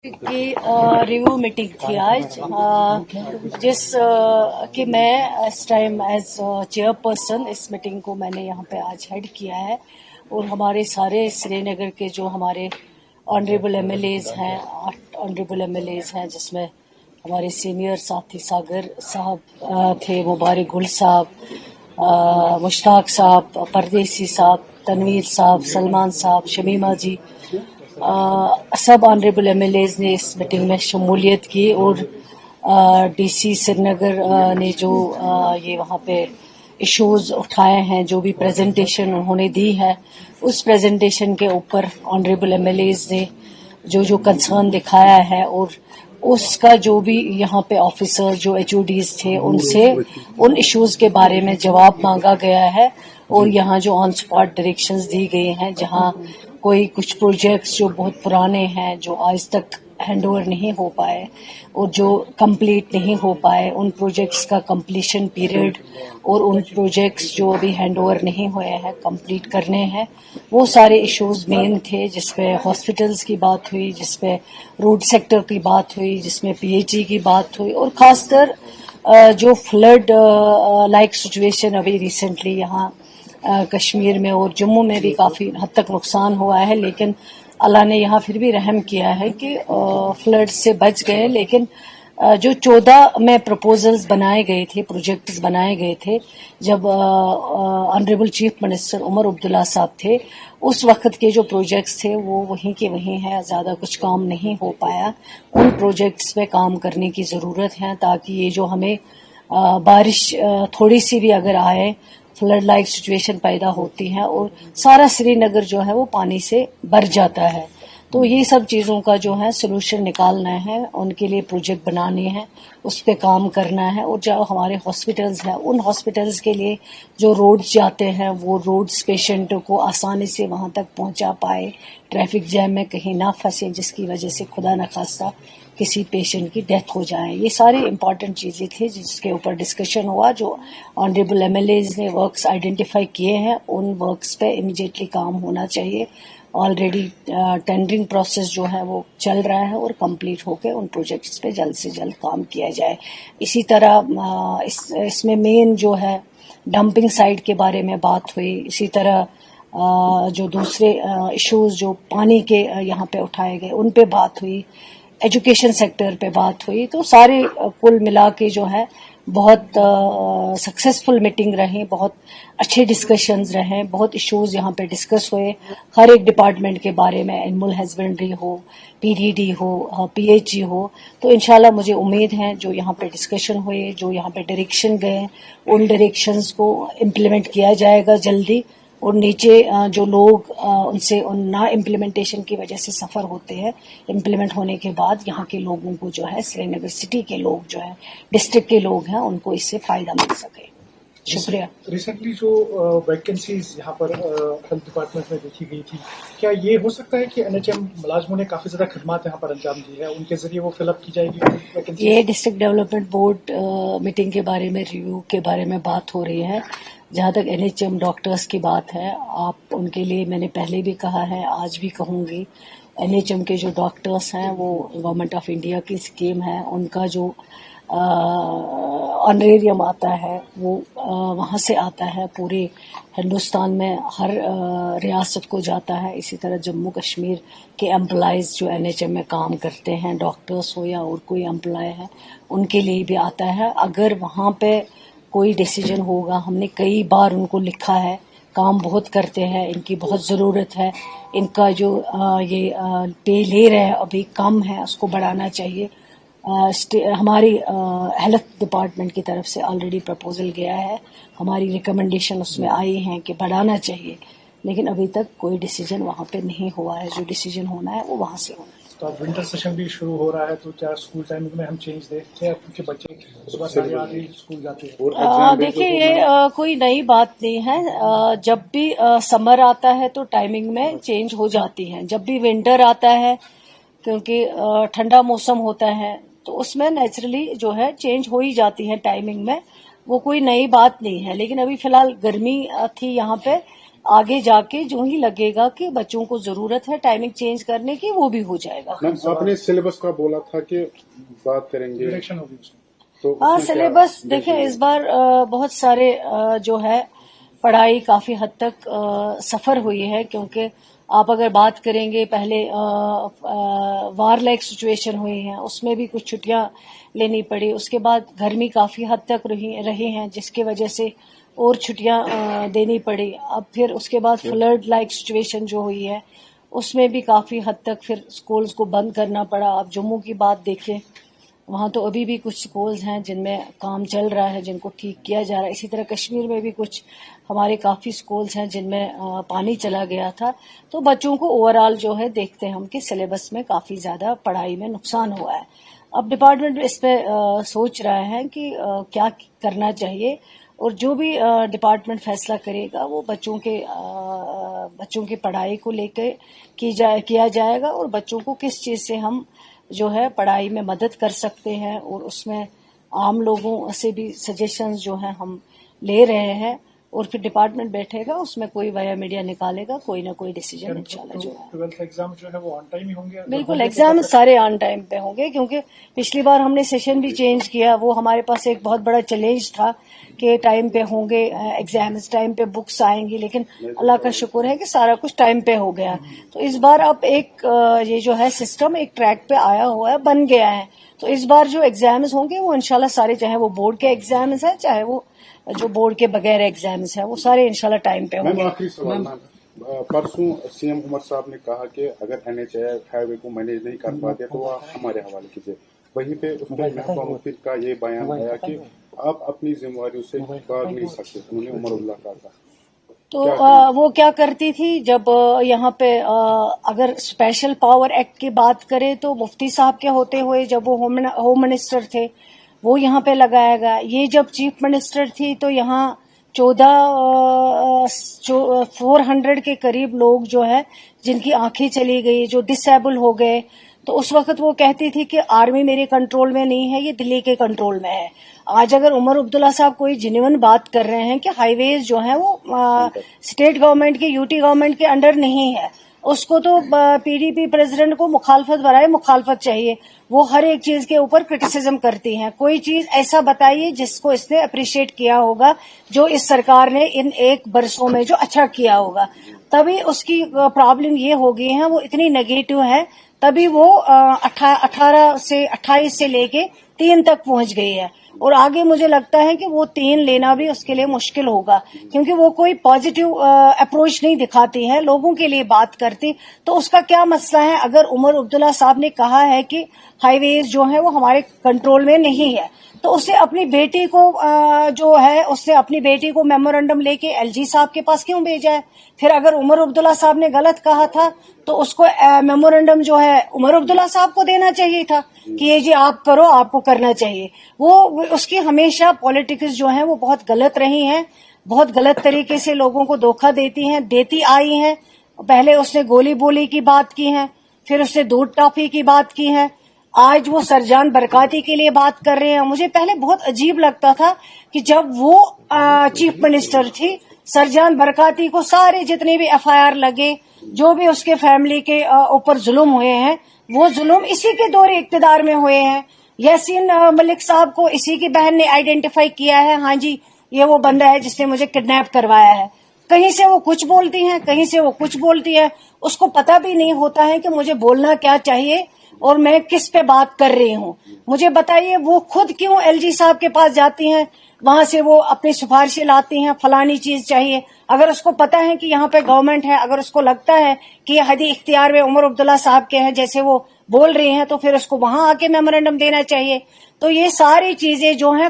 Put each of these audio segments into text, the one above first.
की review meeting थी आज जिस कि मैं इस टाइम एज चेयरपर्सन इस मीटिंग को मैंने यहाँ पे आज हेड किया है और हमारे सारे श्रीनगर के जो हमारे ऑनरेबल एमएलएज हैं 8 ऑनरेबल एमएलएज हैं जिसमें हमारे सीनियर साथी सागर साहब थे, मुबारक गुल साहब, मुश्ताक साहब, परदेसी साहब, तनवीर साहब, सलमान साहब, शमीमा जी, सब ऑनरेबल एमएलएज ने इस मीटिंग में शमूलियत की और डीसी श्रीनगर ने जो ये वहाँ पे इश्यूज उठाए हैं, जो भी प्रेजेंटेशन उन्होंने दी है, उस प्रेजेंटेशन के ऊपर ऑनरेबल एमएलएज ने जो कंसर्न दिखाया है और उसका जो भी यहाँ पे ऑफिसर जो एचओडीज थे उनसे उन इश्यूज के बारे में जवाब मांगा गया है और यहाँ जो ऑन स्पॉट डायरेक्शंस दी गई हैं, जहाँ कोई कुछ प्रोजेक्ट्स जो बहुत पुराने हैं, जो आज तक हैंड ओवर नहीं हो पाए और जो कंप्लीट नहीं हो पाए, उन प्रोजेक्ट्स का कंप्लीशन पीरियड और उन प्रोजेक्ट्स जो अभी हैंड ओवर नहीं हुए हैं कंप्लीट करने हैं, वो सारे इश्यूज मेन थे। जिसपे हॉस्पिटल्स की बात हुई, जिसपे रोड सेक्टर की बात हुई, जिसमें पीएचई की बात हुई और खासकर जो फ्लड लाइक सिचुएशन अभी रिसेंटली यहाँ कश्मीर में और जम्मू में भी काफ़ी हद तक नुकसान हुआ है, लेकिन अल्लाह ने यहाँ फिर भी रहम किया है कि फ्लड से बच गए। लेकिन जो 14 में प्रपोजल्स बनाए गए थे, प्रोजेक्ट्स बनाए गए थे, जब honourable chief minister Omar Abdullah साहब थे, उस वक्त के जो प्रोजेक्ट्स थे वो वहीं के वहीं हैं, ज़्यादा कुछ काम नहीं हो पाया। उन प्रोजेक्ट्स पे काम करने की ज़रूरत है ताकि ये जो हमें बारिश थोड़ी सी भी अगर आए, फ्लड लाइक सिचुएशन पैदा होती है और सारा श्रीनगर जो है वो पानी से भर जाता है, तो ये सब चीज़ों का जो है सोल्यूशन निकालना है, उनके लिए प्रोजेक्ट बनाने हैं, उस पर काम करना है। और जो हमारे हॉस्पिटल्स हैं, उन हॉस्पिटल्स के लिए जो रोड्स जाते हैं वो रोड्स पेशेंटों को आसानी से वहाँ तक पहुँचा पाए, ट्रैफिक जैम में कहीं ना फंसे जिसकी वजह से खुदा न खास्ता किसी पेशेंट की डेथ हो जाए। ये सारी इंपॉर्टेंट चीज़ें थी जिसके ऊपर डिस्कशन हुआ। जो ऑनरेबल एमएलएज ने वर्क्स आइडेंटिफाई किए हैं, उन वर्क्स पे इमीडिएटली काम होना चाहिए। ऑलरेडी टेंडरिंग प्रोसेस जो है वो चल रहा है और कंप्लीट होकर उन प्रोजेक्ट्स पे जल्द से जल्द काम किया जाए। इसी तरह इसमें मेन जो है डंपिंग साइट के बारे में बात हुई। इसी तरह जो दूसरे इश्यूज जो पानी के यहाँ पे उठाए गए उन पे बात हुई, एजुकेशन सेक्टर पे बात हुई। तो सारे कुल मिला के जो है बहुत सक्सेसफुल मीटिंग रही, बहुत अच्छे डिस्कशंस रहे, बहुत इश्यूज यहाँ पे डिस्कस हुए हर एक डिपार्टमेंट के बारे में, एनिमल हस्बेंड्री हो, पीडीडी हो, पीएचई हो। तो इंशाल्लाह मुझे उम्मीद है जो यहाँ पे डिस्कशन हुए, जो यहाँ पे डायरेक्शन गए, उन डायरेक्शंस को इम्प्लीमेंट किया जाएगा जल्दी। और नीचे जो लोग उनसे उन ना इम्प्लीमेंटेशन की वजह से सफ़र होते हैं, इम्प्लीमेंट होने के बाद यहाँ के लोगों को जो है, श्रीनगर सिटी के लोग जो है, डिस्ट्रिक्ट के लोग हैं, उनको इससे फ़ायदा मिल सके। शुक्रिया। रिसेंटली जो वैकेंसीज यहाँ पर हेल्थ डिपार्टमेंट में देखी गई थी, क्या ये हो सकता है कि एनएचएम मुलाजमों ने काफी ज्यादा खदमात यहाँ पर अंजाम दी है, उनके जरिए वो फिलअप की जाएगी वैकेंसी? ये डिस्ट्रिक्ट डेवलपमेंट बोर्ड मीटिंग के बारे में, रिव्यू के बारे में बात हो रही है। जहाँ तक एनएचएम डॉक्टर्स की बात है, आप उनके लिए मैंने पहले भी कहा है, आज भी कहूँगी, एनएचएम के जो डॉक्टर्स हैं वो गवर्नमेंट ऑफ इंडिया की स्कीम है, उनका जो ऑनरेरियम आता है वो वहाँ से आता है, पूरे हिंदुस्तान में हर रियासत को जाता है। इसी तरह जम्मू कश्मीर के एम्प्लॉयज़ जो एनएचएम में काम करते हैं, डॉक्टर्स हो या और कोई एम्प्लॉय है, उनके लिए भी आता है। अगर वहाँ पे कोई डिसीजन होगा, हमने कई बार उनको लिखा है, काम बहुत करते हैं, इनकी बहुत ज़रूरत है, इनका जो ये पे ले रहे हैं अभी कम है, उसको बढ़ाना चाहिए। हमारी हेल्थ डिपार्टमेंट की तरफ से ऑलरेडी प्रपोजल गया है, हमारी रिकमेंडेशन उसमें आई है कि बढ़ाना चाहिए, लेकिन अभी तक कोई डिसीजन वहाँ पे नहीं हुआ है। जो डिसीजन होना है वो वहाँ से होना है। तो अब विंटर सेशन भी शुरू हो रहा है, तो क्या स्कूल टाइमिंग में हम चेंज देखते हैं, क्योंकि बच्चे सुबह 8:30 स्कूल जाते हैं? देखिए, ये कोई नई बात नहीं है। जब भी समर आता है तो टाइमिंग में चेंज हो जाती है, जब भी विंटर आता है, क्योंकि ठंडा मौसम होता है, तो उसमें नेचुरली जो है चेंज हो ही जाती है टाइमिंग में, वो कोई नई बात नहीं है। लेकिन अभी फिलहाल गर्मी थी यहाँ पे, आगे जाके जो ही लगेगा कि बच्चों को जरूरत है टाइमिंग चेंज करने की, वो भी हो जाएगा। मैम आपने सिलेबस का बोला था कि बात करेंगे, डायरेक्शन होगी उसमें। तो हाँ, सिलेबस देखें इस बार बहुत सारे जो है पढ़ाई काफी हद तक सफर हुई है, क्योंकि आप अगर बात करेंगे पहले वार लाइक सिचुएशन हुई है, उसमें भी कुछ छुट्टियां लेनी पड़ी। उसके बाद गर्मी काफी हद तक रही हैं, जिसकी वजह से और छुट्टियां देनी पड़ी। अब फिर उसके बाद फ्लड लाइक सिचुएशन जो हुई है, उसमें भी काफी हद तक फिर स्कूल्स को बंद करना पड़ा। आप जम्मू की बात देखें, वहाँ तो अभी भी कुछ स्कूल्स हैं जिनमें काम चल रहा है, जिनको ठीक किया जा रहा है। इसी तरह कश्मीर में भी कुछ हमारे काफ़ी स्कूल्स हैं जिनमें पानी चला गया था। तो बच्चों को ओवरऑल जो है देखते हैं हम कि सिलेबस में काफ़ी ज़्यादा पढ़ाई में नुकसान हुआ है। अब डिपार्टमेंट इस पे सोच रहा है कि क्या करना चाहिए, और जो भी डिपार्टमेंट फैसला करेगा वो बच्चों की पढ़ाई को लेकर किया जाएगा, और बच्चों को किस चीज़ से हम जो है पढ़ाई में मदद कर सकते हैं, और उसमें आम लोगों से भी सजेशंस जो हैं हम ले रहे हैं, और फिर डिपार्टमेंट बैठेगा, उसमें कोई वाया मीडिया निकालेगा कोई ना कोई डिसीजन इंशाल्लाह जो है। 12th एग्जाम जो है वो ऑन टाइम ही होंगे? बिल्कुल, एग्जाम सारे ऑन टाइम पे होंगे, क्योंकि पिछली बार हमने सेशन भी चेंज किया। वो हमारे पास एक बहुत बड़ा चैलेंज था कि टाइम पे होंगे एग्जाम्स, टाइम पे बुक्स आएंगी, लेकिन अल्लाह का शुक्र है कि सारा कुछ टाइम पे हो गया। तो इस बार अब एक ये जो है सिस्टम एक ट्रैक पे आया हुआ है, बन गया है। तो इस बार जो एग्जाम्स होंगे वो इंशाल्लाह सारे, चाहे वो बोर्ड के एग्जाम्स हैं चाहे वो जो बोर्ड के बगैर एग्जाम्स हैं, वो सारे इंशाल्लाह टाइम पे होंगे। आखिरी सवाल, परसों सीएम उमर साहब ने कहा कि अगर एनएचए हाईवे को मैनेज नहीं कर पाते तो वो हमारे हवाले कीजिए। वहीं पे उसके महबूबा मुफ्ती का ये बयान आया कि आप अपनी जिम्मेवारियों से भाग नहीं सकते, उन्होंने उमर उल्लाह का कहा। तो वो क्या करती थी जब यहाँ पे अगर स्पेशल पावर एक्ट की बात करें तो मुफ्ती साहब के होते हुए जब वो होम मिनिस्टर थे वो यहाँ पे लगाया गया। ये जब चीफ मिनिस्टर थी तो यहाँ 400 के करीब लोग जो है जिनकी आंखें चली गई, जो डिसेबल हो गए, तो उस वक्त वो कहती थी कि आर्मी मेरे कंट्रोल में नहीं है, ये दिल्ली के कंट्रोल में है। आज अगर उमर अब्दुल्ला साहब कोई जेन्युइन बात कर रहे हैं कि हाईवेज जो है वो स्टेट गवर्नमेंट के, यूटी गवर्नमेंट के अंडर नहीं है, उसको तो पीडीपी प्रेसिडेंट को मुखालफत बराए मुखालफत चाहिए। वो हर एक चीज के ऊपर क्रिटिसिज्म करती हैं। कोई चीज ऐसा बताइए जिसको इसने अप्रिशिएट किया होगा, जो इस सरकार ने इन 1 बरसों में जो अच्छा किया होगा। तभी उसकी प्रॉब्लम ये हो गई है, वो इतनी नेगेटिव है, तभी वो 28 से लेके 3 तक पहुंच गई है। और आगे मुझे लगता है कि वो 3 लेना भी उसके लिए मुश्किल होगा, क्योंकि वो कोई पॉजिटिव अप्रोच नहीं दिखाती है, लोगों के लिए बात करती। तो उसका क्या मसला है? अगर उमर अब्दुल्ला साहब ने कहा है कि हाईवेज जो है वो हमारे कंट्रोल में नहीं है, तो उसे अपनी बेटी को उसने अपनी बेटी को मेमोरेंडम लेके एलजी साहब के पास क्यों भेजा है? फिर अगर उमर अब्दुल्ला साहब ने गलत कहा था तो उसको मेमोरेंडम जो है उमर अब्दुल्ला साहब को देना चाहिए था कि ये जी आप करो, आपको करना चाहिए। वो उसकी हमेशा पॉलिटिक्स जो है वो बहुत गलत रही हैं, बहुत गलत तरीके से लोगों को धोखा देती आई हैं। पहले उसने गोली बोली की बात की है, फिर उसने दूध टॉफी की बात की है, आज वो सरजान बरकाती के लिए बात कर रहे हैं। मुझे पहले बहुत अजीब लगता था कि जब वो चीफ मिनिस्टर थी, सरजान बरकाती को सारे जितने भी एफआईआर लगे, जो भी उसके फैमिली के ऊपर जुल्म हुए हैं, वो जुल्म इसी के दौरे इक्तिदार में हुए हैं। यासीन मलिक साहब को इसी की बहन ने आइडेंटिफाई किया है, हाँ जी ये वो बंदा है जिसने मुझे किडनैप करवाया है। कहीं से वो कुछ बोलती हैं, कहीं से वो कुछ बोलती है। उसको पता भी नहीं होता है कि मुझे बोलना क्या चाहिए और मैं किस पे बात कर रही हूँ। मुझे बताइए वो खुद क्यों एलजी साहब के पास जाती हैं, वहां से वो अपनी सिफारिशें लाती हैं, फलानी चीज चाहिए। अगर उसको पता है कि यहाँ पे गवर्नमेंट है, अगर उसको लगता है कि ये हदी इख्तियार में उमर अब्दुल्ला साहब के हैं जैसे वो बोल रही हैं, तो फिर उसको वहां आके मेमोरेंडम देना चाहिए। तो ये सारी चीजें जो हैं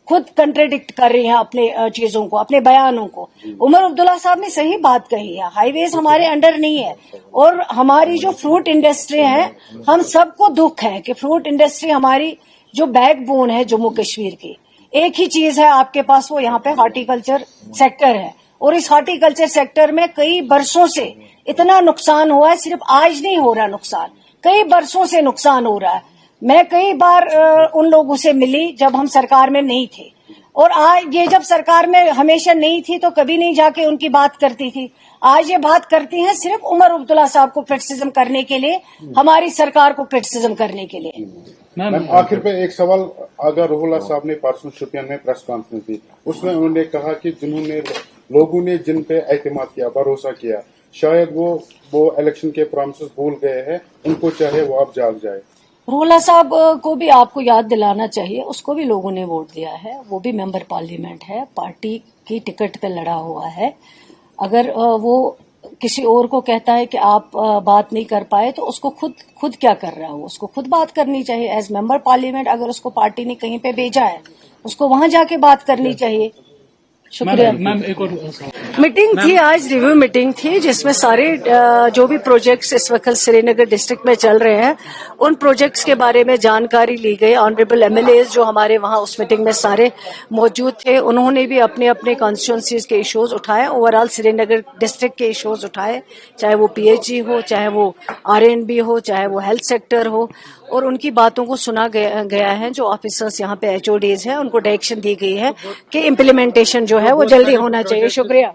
खुद कंट्राडिक्ट कर रही हैं अपने चीजों को, अपने बयानों को। उमर अब्दुल्ला साहब ने सही बात कही है, हाईवेज हमारे अंडर नहीं है। और हमारी जो फ्रूट इंडस्ट्री है, हम सबको दुख है कि फ्रूट इंडस्ट्री हमारी जो बैकबोन है जम्मू कश्मीर की, एक ही चीज है आपके पास, वो यहाँ पे हॉर्टिकल्चर सेक्टर है। और इस हॉर्टिकल्चर सेक्टर में कई बरसों से इतना नुकसान हुआ है, सिर्फ आज नहीं हो रहा नुकसान, कई बरसों से नुकसान हो रहा है। मैं कई बार उन लोगों से मिली जब हम सरकार में नहीं थे। और आज ये जब सरकार में हमेशा नहीं थी तो कभी नहीं जाके उनकी बात करती थी। आज ये बात करती हैं सिर्फ उमर अब्दुल्ला साहब को क्रिटिसिज्म करने के लिए, हमारी सरकार को क्रिटिसिज्म करने के लिए। मैम आखिर पे एक सवाल, अगर रोहल्ला साहब ने परसों शोपियान में प्रेस कॉन्फ्रेंस दी, उसमें उन्होंने कहा कि लोगों ने जिन पे एतमाद किया, भरोसा किया, शायद वो इलेक्शन के प्रॉमिसेस भूल गए हैं, उनको चाहे वो अब जाग जाए। रोहल्ला साहब को भी आपको याद दिलाना चाहिए, उसको भी लोगों ने वोट दिया है, वो भी मेंबर पार्लियामेंट है, पार्टी की टिकट पे लड़ा हुआ है। अगर वो किसी और को कहता है कि आप बात नहीं कर पाए तो उसको खुद क्या कर रहा है, उसको खुद बात करनी चाहिए एज मेंबर पार्लियामेंट। अगर उसको पार्टी ने कहीं पे भेजा है उसको वहां जाके बात करनी चाहिए। शुक्रिया। मैम एक और मीटिंग थी आज, रिव्यू मीटिंग थी, जिसमें सारे जो भी प्रोजेक्ट्स इस वक्त श्रीनगर डिस्ट्रिक्ट में चल रहे हैं उन प्रोजेक्ट्स के बारे में जानकारी ली गई। ऑनरेबल एमएलएज जो हमारे वहां उस मीटिंग में सारे मौजूद थे, उन्होंने भी अपने अपने कॉन्स्टिट्यूंसीज के इश्यूज उठाए, ओवरऑल श्रीनगर डिस्ट्रिक्ट के इश्यूज उठाए, चाहे वो पीएचई हो, चाहे वो आरएनबी हो, चाहे वो हेल्थ सेक्टर हो, और उनकी बातों को सुना गया है। जो ऑफिसर्स यहाँ पे एचओडीज हैं उनको डायरेक्शन दी गई है कि इम्प्लीमेंटेशन जो है वो जल्दी होना चाहिए। शुक्रिया।